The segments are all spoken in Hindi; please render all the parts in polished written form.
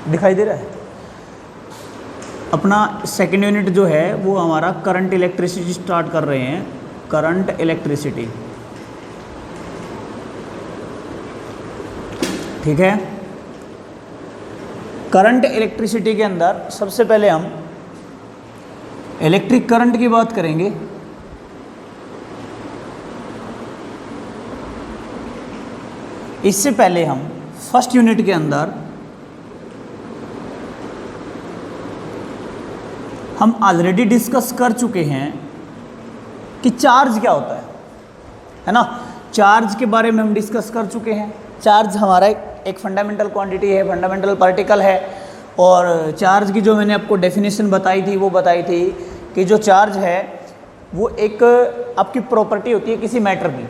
दिखाई दे रहा है। अपना सेकेंड यूनिट जो है वो हमारा करंट इलेक्ट्रिसिटी स्टार्ट कर रहे हैं। करंट इलेक्ट्रिसिटी, ठीक है। करंट इलेक्ट्रिसिटी के अंदर सबसे पहले हम इलेक्ट्रिक करंट की बात करेंगे। इससे पहले हम फर्स्ट यूनिट के अंदर हम ऑलरेडी डिस्कस कर चुके हैं कि चार्ज क्या होता है ना। चार्ज के बारे में हम डिस्कस कर चुके हैं। चार्ज हमारा एक फंडामेंटल क्वांटिटी है, फंडामेंटल पार्टिकल है। और चार्ज की जो मैंने आपको डेफिनेशन बताई थी वो बताई थी कि जो चार्ज है वो एक आपकी प्रॉपर्टी होती है किसी मैटर की,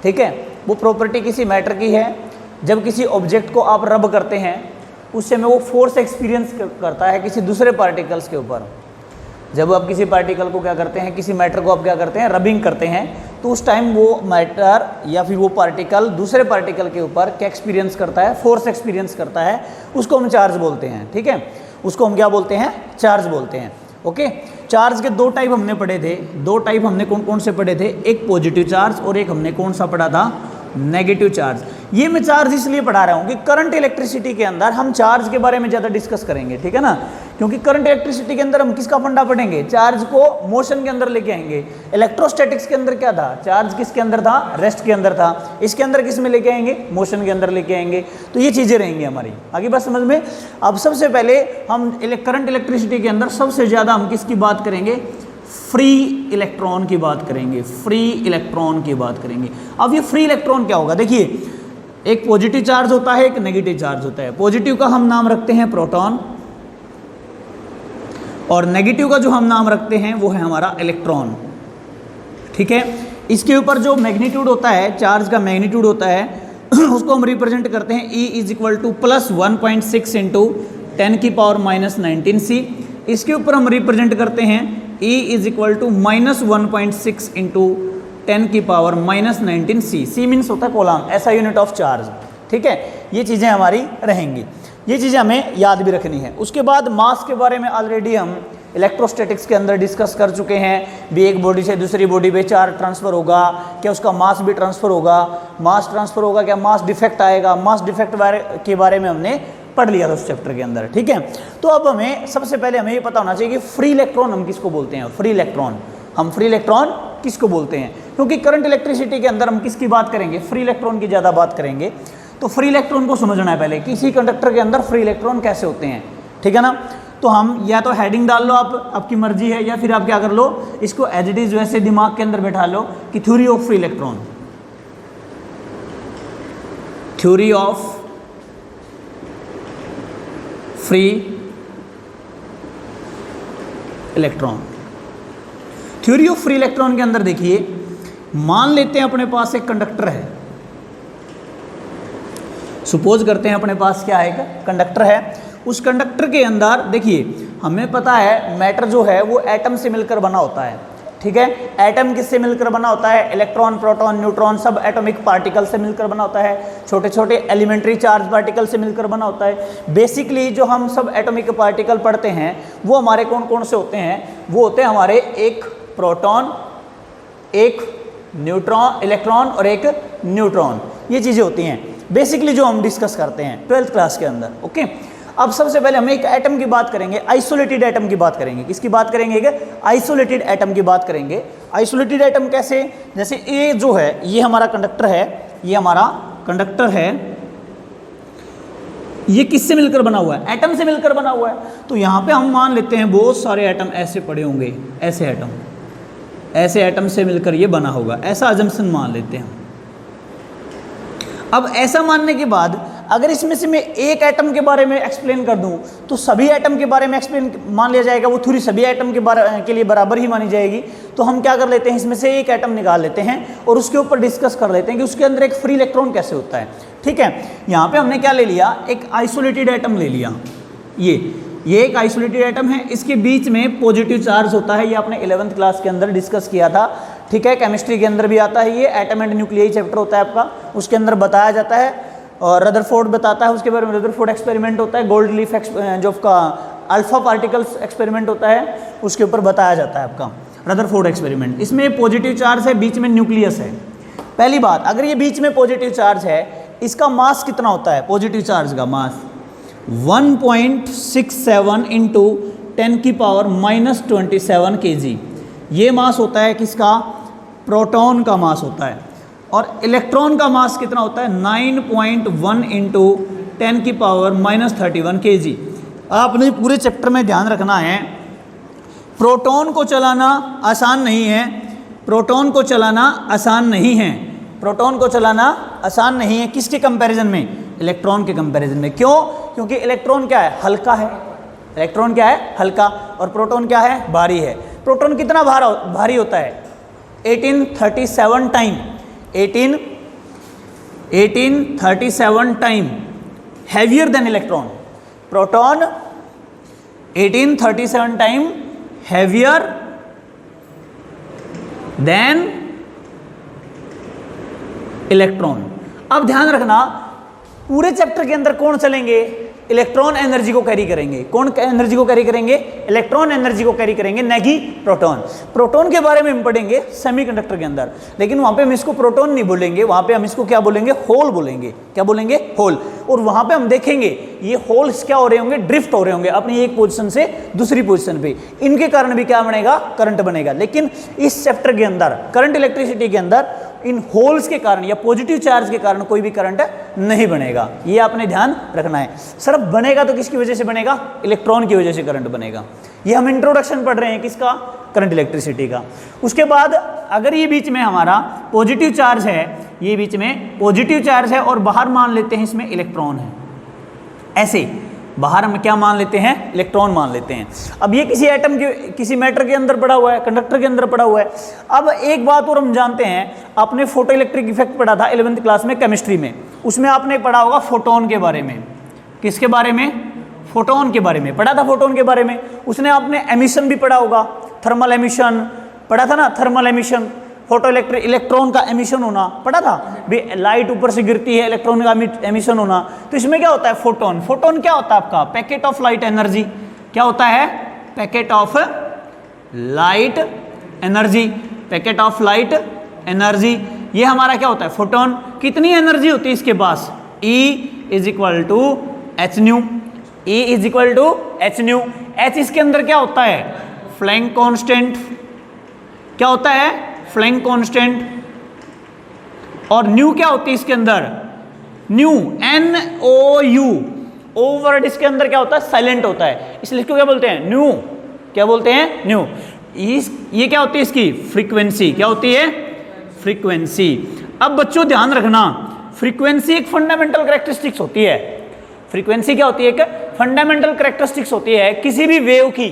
ठीक है। वो प्रॉपर्टी किसी मैटर की है। जब किसी ऑब्जेक्ट को आप रब करते हैं उस समय वो फोर्स एक्सपीरियंस करता है किसी दूसरे पार्टिकल्स के ऊपर। जब आप किसी पार्टिकल को क्या करते हैं, किसी मैटर को आप क्या करते हैं, रबिंग करते हैं, तो उस टाइम वो मैटर या फिर वो पार्टिकल दूसरे पार्टिकल के ऊपर क्या एक्सपीरियंस करता है, फोर्स एक्सपीरियंस करता है। उसको हम चार्ज बोलते हैं, ठीक है। उसको हम क्या बोलते हैं, चार्ज बोलते हैं। ओके, चार्ज के दो टाइप हमने पढ़े थे। दो टाइप हमने कौन कौन से पढ़े थे, एक पॉजिटिव चार्ज और एक हमने कौन सा पढ़ा था, नेगेटिव चार्ज। ये मैं चार्ज इसलिए पढ़ा रहा हूँ कि करंट इलेक्ट्रिसिटी के अंदर हम चार्ज के बारे में ज़्यादा डिस्कस करेंगे, ठीक है ना। क्योंकि करंट इलेक्ट्रिसिटी के अंदर हम किसका फंडा पढ़ेंगे, चार्ज को मोशन के अंदर लेके आएंगे। इलेक्ट्रोस्टैटिक्स के अंदर क्या था, चार्ज किसके अंदर था, रेस्ट के अंदर था। इसके अंदर किस में लेके आएंगे, मोशन के अंदर लेके आएंगे। तो ये चीज़ें रहेंगी हमारी, आगे बात समझ में। अब सबसे पहले हम करंट इलेक्ट्रिसिटी के अंदर सबसे ज़्यादा हम किसकी बात करेंगे, फ्री इलेक्ट्रॉन की बात करेंगे। फ्री इलेक्ट्रॉन की बात करेंगे। अब ये फ्री इलेक्ट्रॉन क्या होगा, देखिए एक पॉजिटिव चार्ज होता है, एक नेगेटिव चार्ज होता है। पॉजिटिव का हम नाम रखते हैं प्रोटॉन और नेगेटिव का जो हम नाम रखते हैं वो है हमारा इलेक्ट्रॉन, ठीक है। इसके ऊपर जो मैग्नीट्यूड होता है, चार्ज का मैग्नीट्यूड होता है उसको हम रिप्रेजेंट करते हैं E = +1.6 × 10⁻⁻19 C। इसके ऊपर हम रिप्रेजेंट करते हैं E = -1.6 × 10⁻⁻19 C। C मीन्स होता है कोलॉम्ब, ऐसा यूनिट ऑफ चार्ज, ठीक है। ये चीज़ें हमारी रहेंगी, ये चीज़ें हमें याद भी रखनी है। उसके बाद मास के बारे में ऑलरेडी हम इलेक्ट्रोस्टैटिक्स के अंदर डिस्कस कर चुके हैं भी। एक बॉडी से दूसरी बॉडी पे चार्ज ट्रांसफ़र होगा, क्या उसका मास भी ट्रांसफ़र होगा, मास ट्रांसफ़र होगा, क्या मास डिफेक्ट आएगा। मास डिफेक्ट के बारे में हमने पढ़ लिया था उस चैप्टर के अंदर, ठीक है। तो अब हमें सबसे पहले हमें ये पता होना चाहिए कि फ्री इलेक्ट्रॉन हम किसको बोलते हैं। फ्री इलेक्ट्रॉन, हम फ्री इलेक्ट्रॉन किसको बोलते हैं, क्योंकि करंट इलेक्ट्रिसिटी के अंदर हम किसकी बात करेंगे, फ्री इलेक्ट्रॉन की ज़्यादा बात करेंगे। तो फ्री इलेक्ट्रॉन को समझना है पहले, किसी कंडक्टर के अंदर फ्री इलेक्ट्रॉन कैसे होते हैं, ठीक है ना। तो हम या तो हेडिंग डाल लो आप, आपकी मर्जी है, या फिर आप क्या कर लो, इसको एज इट इज वैसे दिमाग के अंदर बैठा लो कि theory of free electron. Theory of free electron. Theory of free electron के अंदर देखिए, मान लेते हैं अपने पास एक कंडक्टर है। सपोज करते हैं अपने पास क्या है, एक कंडक्टर है। उस कंडक्टर के अंदर देखिए हमें पता है मैटर जो है वो एटम से मिलकर बना होता है, ठीक है। एटम किससे मिलकर बना होता है, इलेक्ट्रॉन, प्रोटॉन, न्यूट्रॉन सब एटॉमिक पार्टिकल से मिलकर बना होता है। छोटे छोटे एलिमेंट्री चार्ज पार्टिकल से मिलकर बना होता है। बेसिकली जो हम सब एटॉमिक पार्टिकल पढ़ते हैं वो हमारे कौन कौन से होते हैं, वो होते हैं हमारे एक प्रोटॉन, एक न्यूट्रॉन, इलेक्ट्रॉन और एक न्यूट्रॉन। ये चीज़ें होती हैं बेसिकली जो हम डिस्कस करते हैं 12th क्लास के अंदर, ओके। अब सबसे पहले हम एक एटम की बात करेंगे, आइसोलेटेड एटम की बात करेंगे। किसकी बात करेंगे, आइसोलेटेड एटम की बात करेंगे। आइसोलेटेड एटम कैसे, जैसे ये जो है ये हमारा कंडक्टर है, ये हमारा कंडक्टर है, ये किससे मिलकर बना हुआ है, एटम से मिलकर बना हुआ है। तो यहाँ पे हम मान लेते हैं बहुत सारे एटम ऐसे पड़े होंगे, ऐसे एटम से मिलकर ये बना होगा, ऐसा अजम्पशन मान लेते हैं। अब ऐसा मानने के बाद अगर इसमें से मैं एक एटम के बारे में एक्सप्लेन कर दूं तो सभी एटम के बारे में एक्सप्लेन मान लिया जाएगा, वो थ्योरी सभी एटम के लिए बराबर ही मानी जाएगी। तो हम क्या कर लेते हैं, इसमें से एक एटम निकाल लेते हैं और उसके ऊपर डिस्कस कर लेते हैं कि उसके अंदर एक फ्री इलेक्ट्रॉन कैसे होता है, ठीक है। यहाँ पे हमने क्या ले लिया, एक आइसोलेटेड एटम ले लिया। ये एक आइसोलेटेड एटम है, इसके बीच में पॉजिटिव चार्ज होता है, ये आपने 11th क्लास के अंदर डिस्कस किया था, ठीक है। केमिस्ट्री के अंदर भी आता है, ये एटम एंड न्यूक्लियस चैप्टर होता है आपका, उसके अंदर बताया जाता है और रदरफोर्ड बताता है उसके बारे में, रदरफोर्ड एक्सपेरिमेंट होता है, गोल्ड लीफ जो आपका अल्फा पार्टिकल्स एक्सपेरिमेंट होता है उसके ऊपर बताया जाता है आपका रदरफोर्ड एक्सपेरिमेंट। इसमें पॉजिटिव चार्ज है, बीच में न्यूक्लियस है। पहली बात, अगर ये बीच में पॉजिटिव चार्ज है, इसका मास कितना होता है? पॉजिटिव चार्ज का मास 1.67 इंटू 10⁻⁻27 kg, ये मास होता है किसका? प्रोटॉन का मास होता है। और इलेक्ट्रॉन का मास कितना होता है? 9.1 इंटू 10⁻31 kg। आपने पूरे चैप्टर में ध्यान रखना है, प्रोटॉन को चलाना आसान नहीं है, प्रोटॉन को चलाना आसान नहीं है, प्रोटॉन को चलाना आसान नहीं है। किसके कंपैरिजन में? इलेक्ट्रॉन के कंपैरिजन में। क्यों? क्योंकि इलेक्ट्रॉन क्या है? हल्का है। इलेक्ट्रॉन क्या है? हल्का। और प्रोटॉन क्या है? भारी है। प्रोटॉन कितना भारी होता है? 1837 time 1837 time heavier than electron. Proton 1837 time heavier than electron. अब ध्यान रखना, पूरे चैप्टर के अंदर कौन चलेंगे? इलेक्ट्रॉन एनर्जी को कैरी करेंगे। कौन एनर्जी को कैरी करेंगे? इलेक्ट्रॉन एनर्जी को कैरी करेंगे, न कि प्रोटॉन। प्रोटॉन के बारे में हम पढ़ेंगे सेमीकंडक्टर के अंदर, लेकिन वहां पे हम इसको प्रोटॉन नहीं बोलेंगे, वहां पे हम इसको क्या बोलेंगे? होल बोलेंगे। क्या बोलेंगे? होल। और वहां पे हम देखेंगे ये होल्स क्या हो रहे होंगे? ड्रिफ्ट हो रहे होंगे अपनी एक पोजीशन से दूसरी पोजीशन पे। इनके कारण भी क्या बनेगा? करंट बनेगा। लेकिन इस चैप्टर के अंदर करंट इलेक्ट्रिसिटी के अंदर इन होल्स के कारण या पॉजिटिव चार्ज के कारण कोई भी करंट नहीं बनेगा। ये आपने ध्यान रखना है। सिर्फ बनेगा तो किसकी वजह से बनेगा? इलेक्ट्रॉन की वजह से करंट बनेगा। ये हम इंट्रोडक्शन पढ़ रहे हैं किसका? करंट इलेक्ट्रिसिटी का। उसके बाद अगर ये बीच में हमारा पॉजिटिव चार्ज है, ये बीच में पॉजिटिव चार्ज है और बाहर मान लेते हैं इसमें इलेक्ट्रॉन है, ऐसे बाहर हम क्या मान लेते हैं? इलेक्ट्रॉन मान लेते हैं। अब ये किसी एटम के, किसी मैटर के अंदर पड़ा हुआ है, कंडक्टर के अंदर पड़ा हुआ है। अब एक बात और हम जानते हैं, आपने फोटो इलेक्ट्रिक इफेक्ट पढ़ा था 11th क्लास में केमिस्ट्री में, उसमें आपने पढ़ा होगा फोटोन के बारे में। किसके बारे में? फोटोन के बारे में पढ़ा था। फोटोन के बारे में उसने आपने एमिशन भी पढ़ा होगा, थर्मल एमिशन पढ़ा था ना, थर्मल एमिशन, फोटो इलेक्ट्रॉन का एमिशन होना पढ़ा था भी। लाइट ऊपर से गिरती है, इलेक्ट्रॉन का एमिशन होना। तो इसमें क्या होता है? फोटोन। फोटोन क्या होता है आपका? Packet of light energy. क्या होता है? Packet of light energy. Packet of light energy, ये हमारा क्या होता है? फोटोन। कितनी एनर्जी होती है इसके पास? E is equal to H nu. E is equal to H nu. H इसके अंदर क्या होता है? Planck constant. क्या होता है? Planck constant. और न्यू क्या होती है इसके अंदर? New, NOU। ओ वर्ड इसके अंदर क्या होता है? साइलेंट होता है, इसलिए इसको क्या बोलते हैं? न्यू। क्या बोलते हैं? न्यू। ये क्या होती है इसकी? फ्रीक्वेंसी। क्या होती है? फ्रीक्वेंसी। अब बच्चों ध्यान रखना, फ्रीक्वेंसी एक फंडामेंटल कैरेक्टरिस्टिक्स होती है। फ्रीक्वेंसी क्या होती है? एक फंडामेंटल कैरेक्टरिस्टिक्स होती है किसी भी वेव की।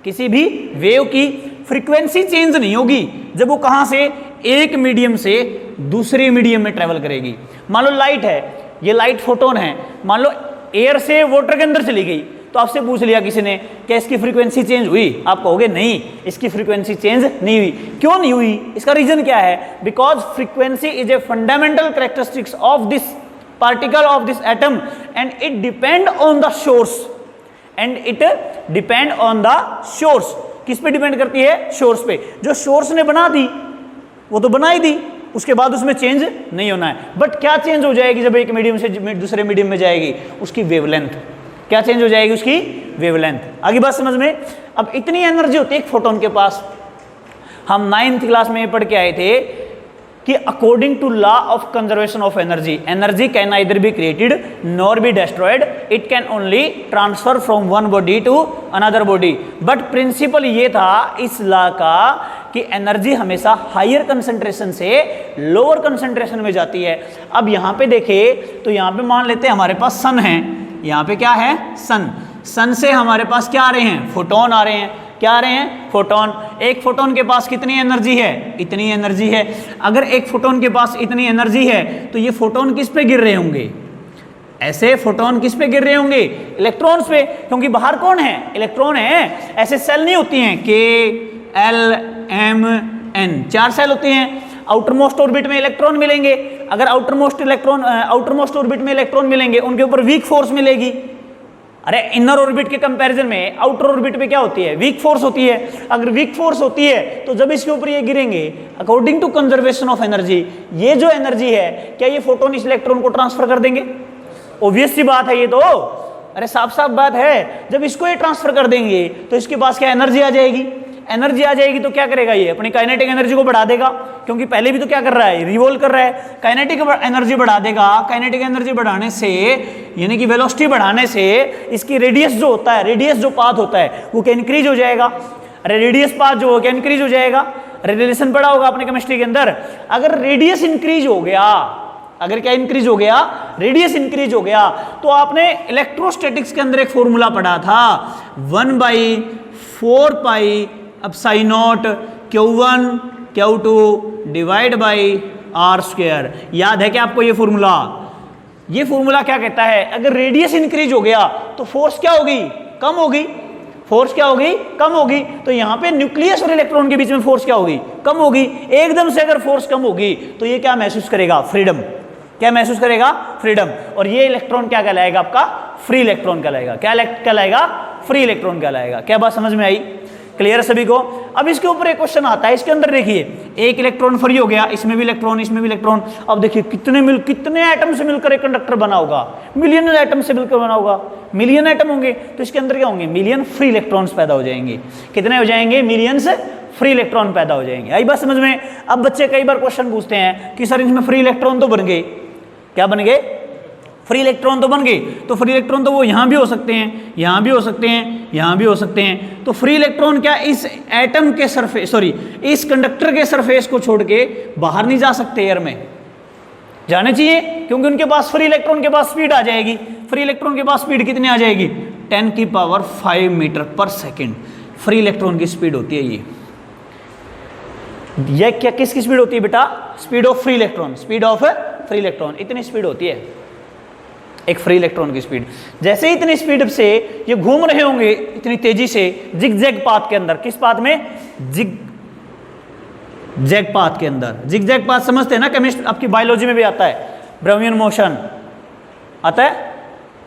किसी भी वेव की फ्रीक्वेंसी चेंज नहीं होगी जब वो कहां से? एक मीडियम से दूसरे मीडियम में ट्रेवल करेगी। मान लो लाइट है, ये लाइट फोटोन है, मान लो एयर से वाटर के अंदर चली गई, तो आपसे पूछ लिया किसी ने क्या इसकी फ्रीक्वेंसी चेंज हुई? आप कहोगे नहीं, इसकी फ्रीक्वेंसी चेंज नहीं हुई। क्यों नहीं हुई? इसका रीजन क्या है? Because frequency is a fundamental characteristics of this particle of this atom and it depend on the source. And it depend on the source. किस पे डिपेंड करती है? सोर्स पे। जो सोर्स ने बना दी वो तो बना ही दी, उसके बाद उसमें चेंज नहीं होना है। बट क्या चेंज हो जाएगी जब एक मीडियम से दूसरे मीडियम में जाएगी? उसकी वेवलेंथ। क्या चेंज हो जाएगी? उसकी वेवलेंथ। आगे बात समझ में? अब इतनी एनर्जी होती है एक फोटोन के पास। हम 9th क्लास में पढ़ के आए थे कि according to law of conservation of energy, energy can either be created nor be destroyed, it can only transfer from one body to another body. But principle ये था इस लॉ का कि एनर्जी हमेशा हायर कंसंट्रेशन से लोअर कंसंट्रेशन में जाती है। अब यहाँ पे देखें तो यहाँ पे मान लेते हैं हमारे पास सन है, यहाँ पे क्या है? सन। सन से हमारे पास क्या आ रहे हैं? फोटोन आ रहे हैं। क्या आ रहे हैं? फोटोन। एक फोटोन के पास कितनी एनर्जी है? इतनी एनर्जी है। अगर एक फोटोन के पास इतनी एनर्जी है तो ये फोटोन किस पे गिर रहे होंगे? ऐसे फोटोन किस पे गिर रहे होंगे? इलेक्ट्रॉन्स पे, क्योंकि बाहर कौन है? इलेक्ट्रॉन है। ऐसे सेल नहीं होती हैं K L M N, 4 cell होती हैं। आउटर मोस्ट ऑर्बिट में इलेक्ट्रॉन मिलेंगे, अगर आउटरमोस्ट ऑर्बिट में इलेक्ट्रॉन मिलेंगे उनके ऊपर वीक फोर्स मिलेगी। अरे इनर ऑर्बिट के कंपैरिजन में आउटर ऑर्बिट में क्या होती है, वीक फोर्स होती है। अगर वीक फोर्स होती है तो जब इसके ऊपर ये गिरेंगे, according to conservation of energy, ये जो एनर्जी है क्या ये फोटोन इस इलेक्ट्रॉन को ट्रांसफर कर देंगे? ऑब्वियस सी बात है ये तो, अरे साफ साफ बात है। जब इसको ये ट्रांसफर कर देंगे तो इसके पास क्या एनर्जी आ जाएगी, एनर्जी आ जाएगी तो क्या करेगा ये अपनी काइनेटिक एनर्जी को बढ़ा देगा, क्योंकि पहले भी तो क्या कर रहा है, रिवॉल्व कर रहा है। काइनेटिक एनर्जी बढ़ा देगा, काइनेटिक एनर्जी बढ़ाने से यानी कि वेलोसिटी बढ़ाने से इसकी रेडियस जो होता है, रेडियस जो पाथ होता है वो क्या इंक्रीज हो जाएगा। अरे रेडियस पाथ जो हो क्या इंक्रीज हो जाएगा। रिलेशन पढ़ा होगा अपने केमिस्ट्री के अंदर, अगर रेडियस इंक्रीज हो गया, अगर क्या इंक्रीज हो गया, रेडियस इंक्रीज हो गया, तो आपने इलेक्ट्रोस्टैटिक्स के अंदर एक फॉर्मूला पढ़ा था 1/4 pi epsilon not Q1 Q2 divide by R square. याद है क्या आपको ये फॉर्मूला? ये फॉर्मूला क्या कहता है, अगर रेडियस इंक्रीज हो गया तो फोर्स क्या होगी, कम होगी। फोर्स क्या होगी, कम होगी। तो यहां पे न्यूक्लियस और इलेक्ट्रॉन के बीच में फोर्स क्या होगी, कम होगी। एकदम से अगर फोर्स कम होगी तो ये क्या महसूस करेगा, फ्रीडम। क्या महसूस करेगा, फ्रीडम। और ये इलेक्ट्रॉन क्या कहलाएगा आपका, फ्री इलेक्ट्रॉन कहलाएगा। क्या कहलाएगा, फ्री इलेक्ट्रॉन कहलाएगा। क्या बात समझ में आई, क्लियर है सभी को? अब इसके ऊपर एक क्वेश्चन आता है, इसके अंदर देखिए एक इलेक्ट्रॉन फ्री हो गया, इसमें भी इलेक्ट्रॉन, इसमें भी इलेक्ट्रॉन। अब देखिए कितने एटम से मिलकर एक कंडक्टर बना होगा, मिलियन एटम से मिलकर बना होगा। मिलियन एटम होंगे तो इसके अंदर क्या होंगे, मिलियन फ्री इलेक्ट्रॉन्स पैदा हो जाएंगे। कितने हो जाएंगे, मिलियंस फ्री इलेक्ट्रॉन पैदा हो जाएंगे। आई बात समझ में? अब बच्चे कई बार क्वेश्चन पूछते हैं कि सर इसमें फ्री इलेक्ट्रॉन तो बन गए, क्या बन गए, फ्री इलेक्ट्रॉन तो बन गए। तो फ्री इलेक्ट्रॉन तो वो यहाँ भी हो सकते हैं, यहाँ भी हो सकते हैं, यहाँ भी हो सकते हैं। तो फ्री इलेक्ट्रॉन क्या इस एटम के सरफेस, सॉरी इस कंडक्टर के सरफेस को छोड़ के बाहर नहीं जा सकते एयर में? जाने चाहिए, क्योंकि उनके पास फ्री इलेक्ट्रॉन के पास स्पीड आ जाएगी। फ्री इलेक्ट्रॉन के पास स्पीड कितनी आ जाएगी, 10⁵ मीटर पर सेकेंड फ्री इलेक्ट्रॉन की स्पीड होती है। ये क्या किसकी स्पीड होती है बेटा, speed of free electron, speed of free electron, इतनी स्पीड होती है एक फ्री इलेक्ट्रॉन की स्पीड। जैसे ही इतनी स्पीड से ये घूम रहे होंगे इतनी तेजी से जिगजैग पाथ के अंदर, किस पाथ में, जिगजैग पाथ के अंदर। जिगजैग पाथ समझते हैं ना, केमिस्ट्री आपकी बायोलॉजी में भी आता है, ब्राउनियन मोशन आता है,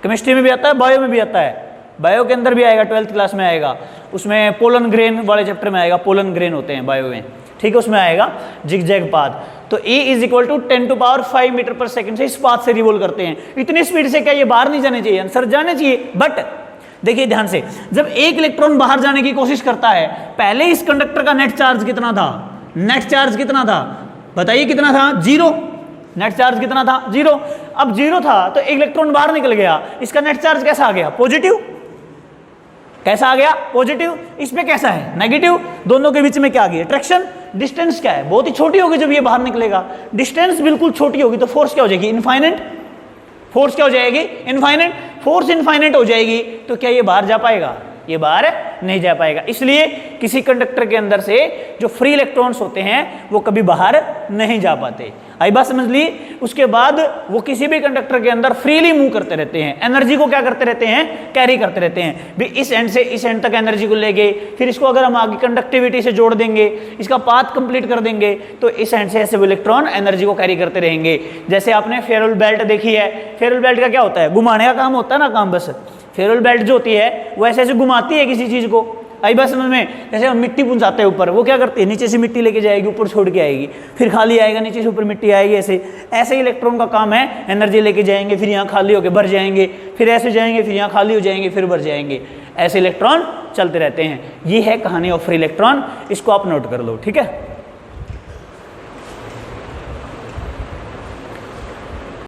केमिस्ट्री में भी आता है, बायो में भी आता है। बायो के अंदर भी आएगा, 12th क्लास में आएगा, उसमें पोलन ग्रेन वाले चैप्टर में आएगा, पोलन ग्रेन होते हैं बायो में, ठीक है, उसमें आएगा जिगजैग पाथ। तो E = 10⁵ मीटर पर सेकंड से इस पाथ से रिवॉल्व करते हैं। इतनी स्पीड से क्या ये बाहर नहीं जाने चाहिए, आंसर जाने चाहिए। बट देखिए ध्यान से, जब एक इलेक्ट्रॉन बाहर जाने की कोशिश करता है, पहले इस कंडक्टर का नेट चार्ज कितना था, नेट चार्ज कितना था, बताइए कितना था, 0। नेट चार्ज कितना था, 0। अब 0 था तो एक इलेक्ट्रॉन बाहर निकल गया, इसका नेट चार्ज कैसा आ गया, पॉजिटिव। कैसा आ गया, पॉजिटिव। इस पे कैसा है, नेगेटिव। दोनों के बीच में क्या आ गई, अट्रैक्शन। डिस्टेंस क्या है, बहुत ही छोटी होगी जब ये बाहर निकलेगा। डिस्टेंस बिल्कुल छोटी होगी तो फोर्स क्या हो जाएगी, इनफाइनाइट। फोर्स क्या हो जाएगी, इनफाइनाइट। फोर्स इनफाइनाइट हो जाएगी तो क्या ये बाहर जा पाएगा, ये बाहर नहीं जा पाएगा। इसलिए किसी कंडक्टर के अंदर से जो फ्री इलेक्ट्रॉन्स होते हैं वो कभी बाहर नहीं जा पाते। आई बात समझ ली? उसके बाद वो किसी भी कंडक्टर के अंदर फ्रीली मूव करते रहते हैं, एनर्जी को क्या करते रहते हैं, कैरी करते रहते हैं। भी इस एंड से इस एंड तक एनर्जी को ले गए, फिर इसको अगर हम आगे कंडक्टिविटी से जोड़ देंगे, इसका पाथ कंप्लीट कर देंगे, तो इस एंड से ऐसे वो इलेक्ट्रॉन एनर्जी को कैरी करते रहेंगे। जैसे आपने फेरोल बेल्ट देखी है, फेरोल बेल्ट का क्या होता है, घुमाने का काम होता है ना, काम बस। फेरोल बेल्ट जो होती है वो ऐसे ऐसे घुमाती है किसी चीज को। आई बात समझ में? जैसे हम मिट्टी पहुंचाते हैं ऊपर, वो क्या करती है, नीचे से मिट्टी लेके जाएगी, ऊपर छोड़ के आएगी, फिर खाली आएगा, नीचे से ऊपर मिट्टी आएगी। ऐसे ऐसे इलेक्ट्रॉन का काम है, एनर्जी लेके जाएंगे, फिर यहाँ खाली होकर भर जाएंगे, फिर ऐसे जाएंगे, फिर यहाँ खाली हो जाएंगे, फिर भर जाएंगे। ऐसे इलेक्ट्रॉन चलते रहते हैं। ये है कहानी ऑफ फ्री इलेक्ट्रॉन, इसको आप नोट कर लो, ठीक है।